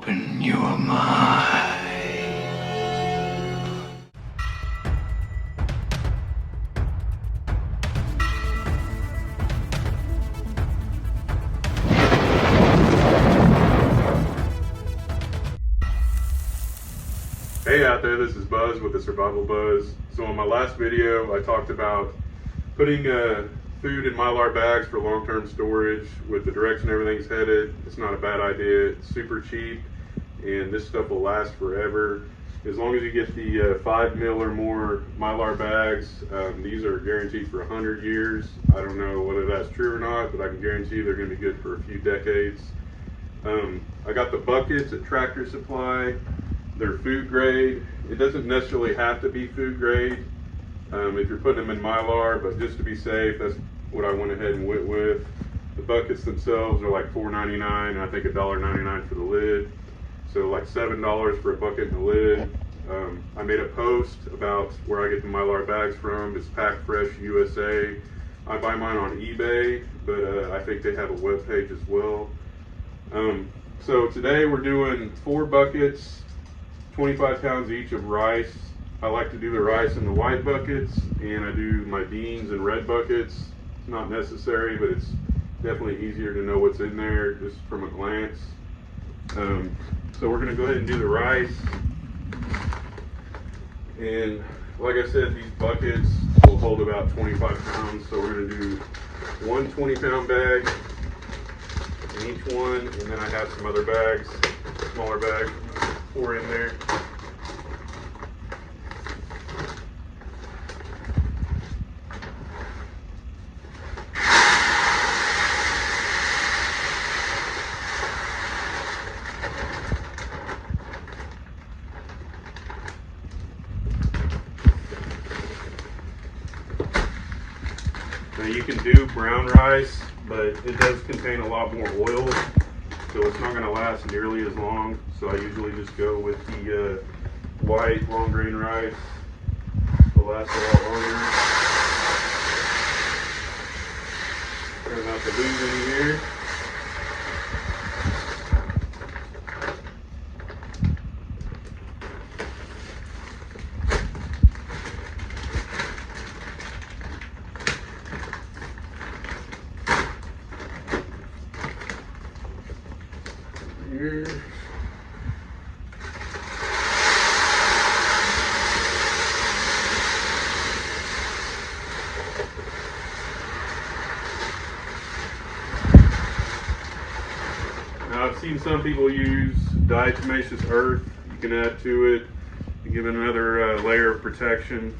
Open your mind. Hey out there, this is Buzz with TheSurvivalBuzz. So in my last video, I talked about putting food in Mylar bags for long-term storage. With the direction everything's headed, it's not a bad idea. It's super cheap, and this stuff will last forever. As long as you get the 5 mil or more Mylar bags, these are guaranteed for 100 years. I don't know whether that's true or not, but I can guarantee they're going to be good for a few decades. I got the buckets at Tractor Supply. They're food grade. It doesn't necessarily have to be food grade if you're putting them in Mylar, but just to be safe, that's what I went ahead and went with. The buckets themselves are like $4.99, and I think $1.99 for the lid. So like $7 for a bucket and a lid. I made a post about where I get the Mylar bags from. It's Pack Fresh USA. I buy mine on eBay, but I think they have a web page as well. So today we're doing 4 buckets, 25 pounds each of rice. I like to do the rice in the white buckets, and I do my beans in red buckets. It's not necessary, but it's definitely easier to know what's in there just from a glance. So we're gonna go ahead and do the rice. And like I said, these buckets will hold about 25 pounds. So we're gonna do one 20-pound bag in each one, and then I have some other bags, smaller bags, pour in there. Now you can do brown rice, but it does contain a lot more oil, so it's not going to last nearly as long. So I usually just go with the white long grain rice. It'll last a lot longer. Try not to lose any here. Here. Now I've seen some people use diatomaceous earth. You can add to it to give it another layer of protection.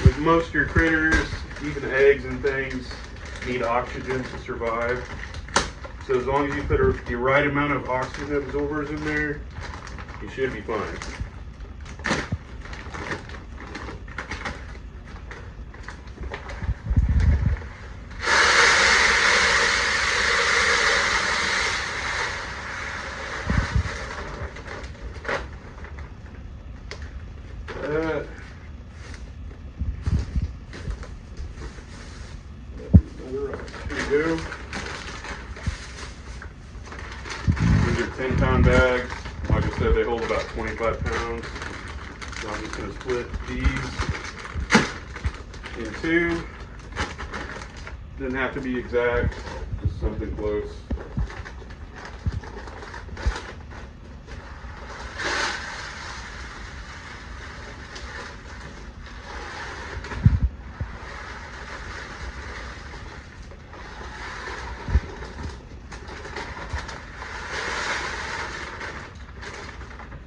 With most of your critters, even eggs and things, need oxygen to survive. So as long as you put the right amount of oxygen absorbers in there, you should be fine. Here we go. 10-pound bags. Like I said, they hold about 25 pounds. So I'm just going to split these in 2. Doesn't have to be exact, just something close.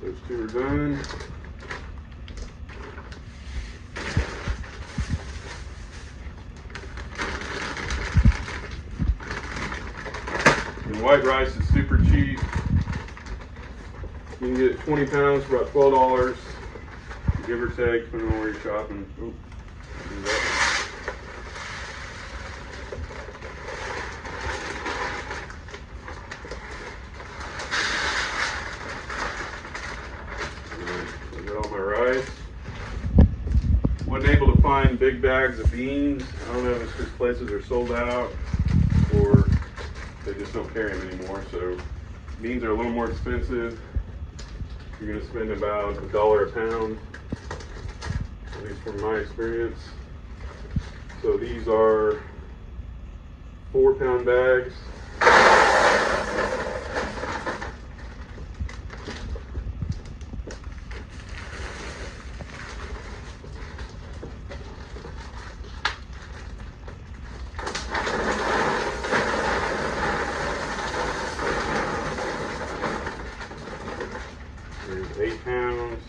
Those 2 are done. And white rice is super cheap. You can get 20 pounds for about $12, give or take, depending on where you're shopping. Oop, do that. All my rice. Wasn't able to find big bags of beans. I don't know if it's because places are sold out or they just don't carry them anymore. So Beans are a little more expensive. You're going to spend about $1 a pound, at least from my experience. So these are 4-pound bags. There's 8 pounds.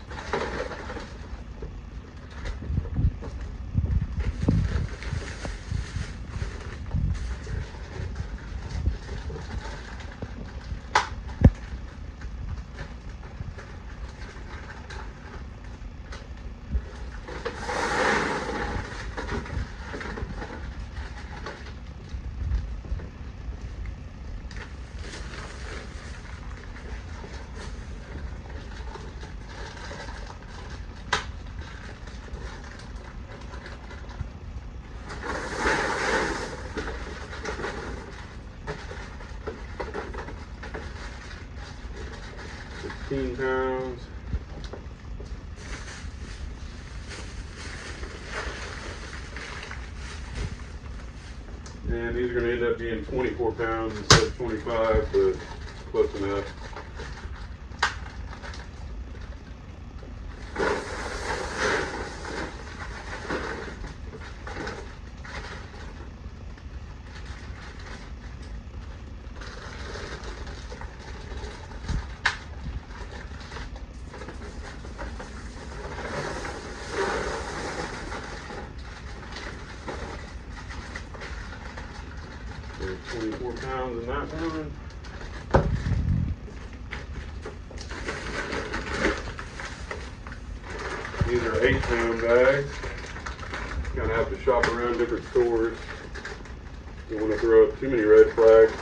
£16. And these are going to end up being 24 pounds instead of 25, but close enough. There's 24 pounds in that one. These are 8-pound bags. Kind of have to shop around different stores. You don't want to throw up too many red flags.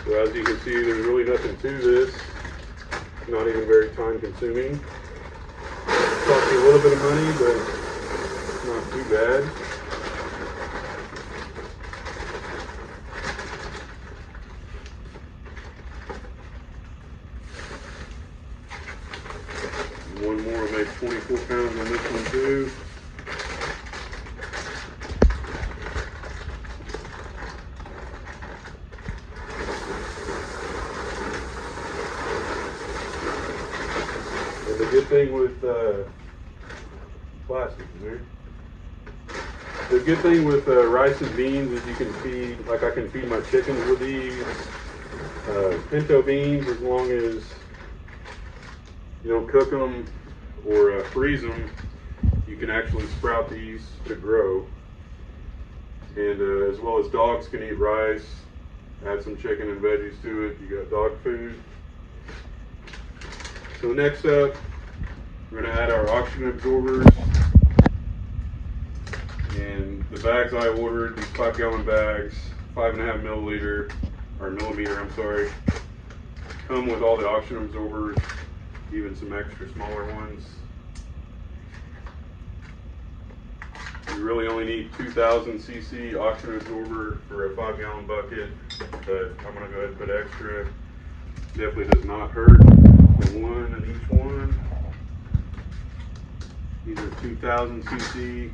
So as you can see, there's really nothing to this. Not even very time consuming. Costs you a little bit of money, but not too bad. One more will make 24 pounds on this one too. The good thing with plastic in there. The good thing with rice and beans is you can feed, like I can feed my chickens with these pinto beans, as long as you don't cook them or freeze them. You can actually sprout these to grow, and as well as dogs can eat rice. Add some chicken and veggies to it. You got dog food. So next up, we're going to add our oxygen absorbers. And the bags I ordered, these 5-gallon bags, 5.5 millimeter, I'm sorry, come with all the oxygen absorbers, even some extra smaller ones. You really only need 2,000 cc oxygen absorber for a 5-gallon bucket, but I'm going to go ahead and put extra. Definitely does not hurt. One in each one. These are 2,000 cc.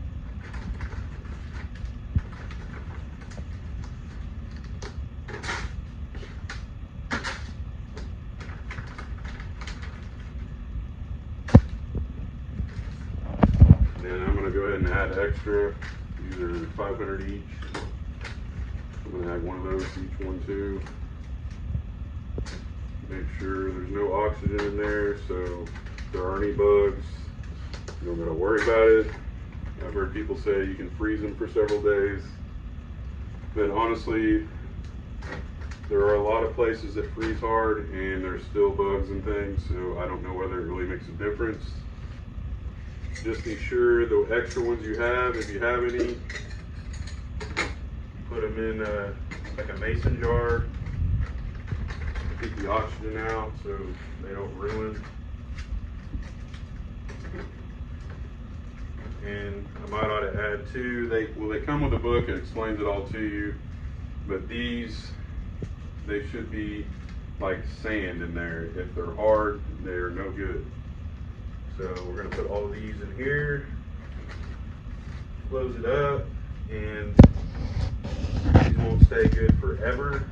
And I'm going to go ahead and add extra. These are 500 each. I'm going to add one of those to each one too. Make sure there's no oxygen in there, so if there are any bugs, you don't gotta worry about it. I've heard people say you can freeze them for several days, but honestly, there are a lot of places that freeze hard and there's still bugs and things, so I don't know whether it really makes a difference. Just be sure the extra ones you have, if you have any, put them in like a mason jar. Keep the oxygen out so they don't ruin. And I might ought to add too, they come with a book, it explains it all to you, but these, they should be like sand in there. If they're hard, they're no good. So we're gonna put all of these in here, close it up, and these won't stay good forever,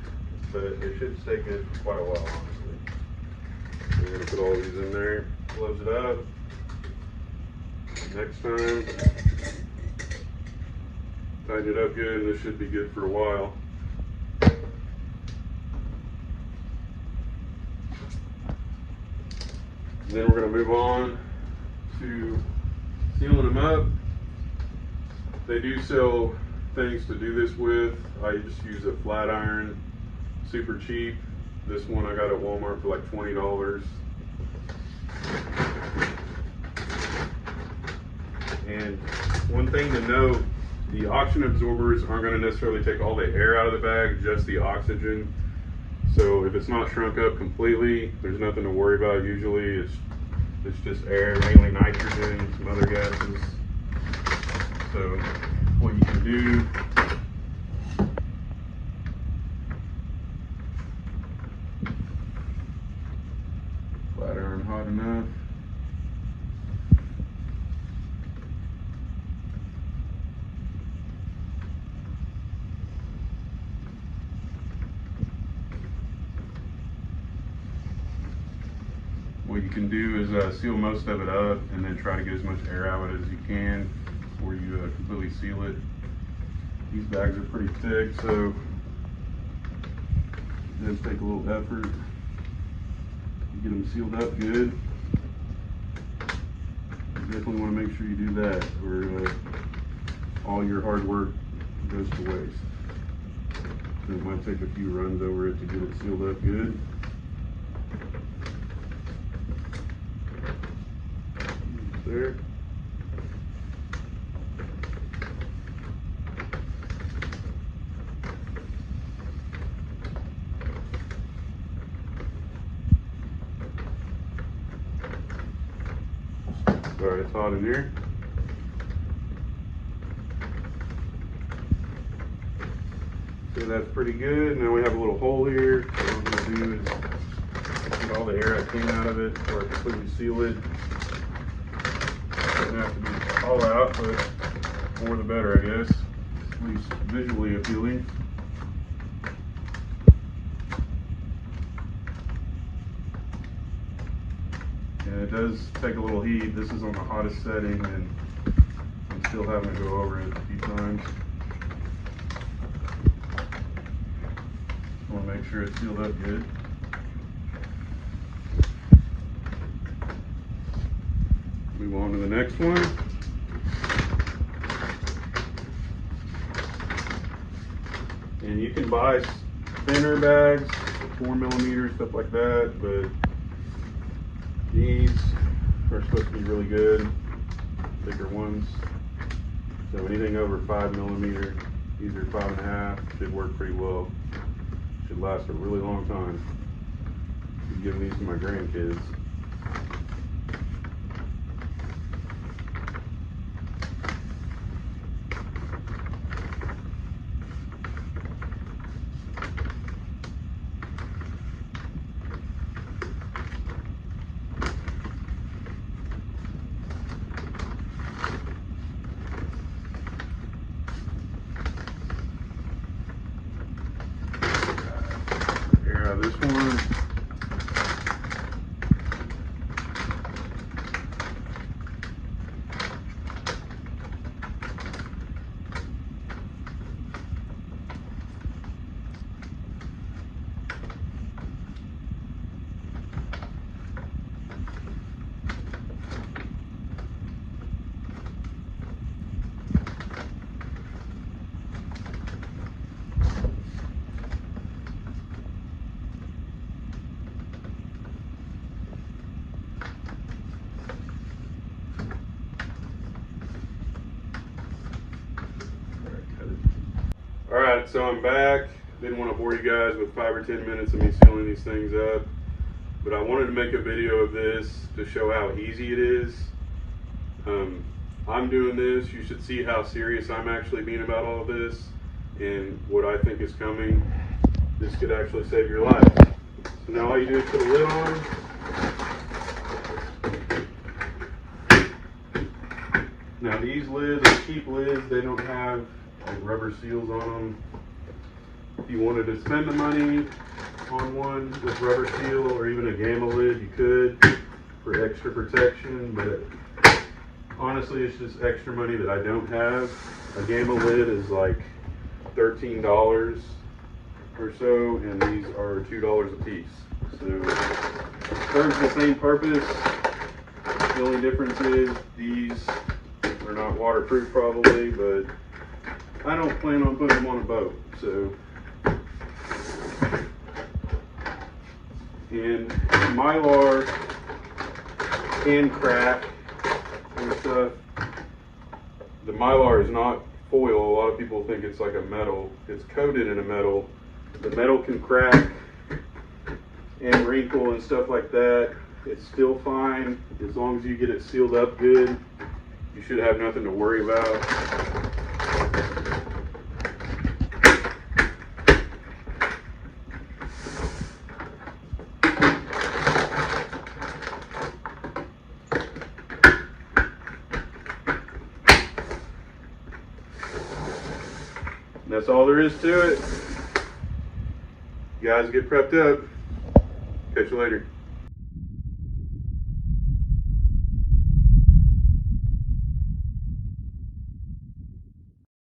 but they should stay good for quite a while, honestly. We're gonna put all these in there, close it up. Next time, tighten it up good, and this should be good for a while. And then we're going to move on to sealing them up. They do sell things to do this with. I just use a flat iron, super cheap. This one I got at Walmart for like $20. And one thing to note, the oxygen absorbers aren't going to necessarily take all the air out of the bag, just the oxygen. So if it's not shrunk up completely, there's nothing to worry about usually. It's just air, mainly nitrogen, some other gases. So what you can do, flat iron hot enough. What you can do is seal most of it up and then try to get as much air out of it as you can before you completely seal it. These bags are pretty thick, so it does take a little effort to get them sealed up good. You definitely want to make sure you do that, or all your hard work goes to waste. So it might take a few runs over it to get it sealed up good. There. Alright, it's hot in here. So that's pretty good. Now we have a little hole here. So what I'm going to do is get all the air I can out of it before I completely seal it. Doesn't have to be all out, but more the better, I guess. At least visually appealing. And it does take a little heat. This is on the hottest setting, and I'm still having to go over it a few times. I want to make sure it's sealed up good. Move on to the next one. And you can buy thinner bags, 4mm, stuff like that, but these are supposed to be really good, thicker ones. So anything over 5mm, these are 5.5, should work pretty well. Should last a really long time. I'm giving these to my grandkids. This one, so I'm back. Didn't want to bore you guys with 5 or 10 minutes of me sealing these things up, but I wanted to make a video of this to show how easy it is. I'm doing this. You should see how serious I'm actually being about all of this and what I think is coming. This could actually save your life. So now all you do is put a lid on. Now these lids are cheap lids. They don't have like rubber seals on them. If you wanted to spend the money on one with rubber seal or even a gamma lid, you could for extra protection, but honestly it's just extra money that I don't have. A gamma lid is like $13 or so, and these are $2 a piece. So serves the same purpose. The only difference is these are not waterproof probably, but I don't plan on putting them on a boat. So, and Mylar can crack and stuff. The Mylar is not foil. A lot of people think it's like a metal. It's coated in a metal. The metal can crack and wrinkle and stuff like that. It's still fine as long as you get it sealed up good. You should have nothing to worry about. And that's all there is to it. You guys get prepped up. Catch you later.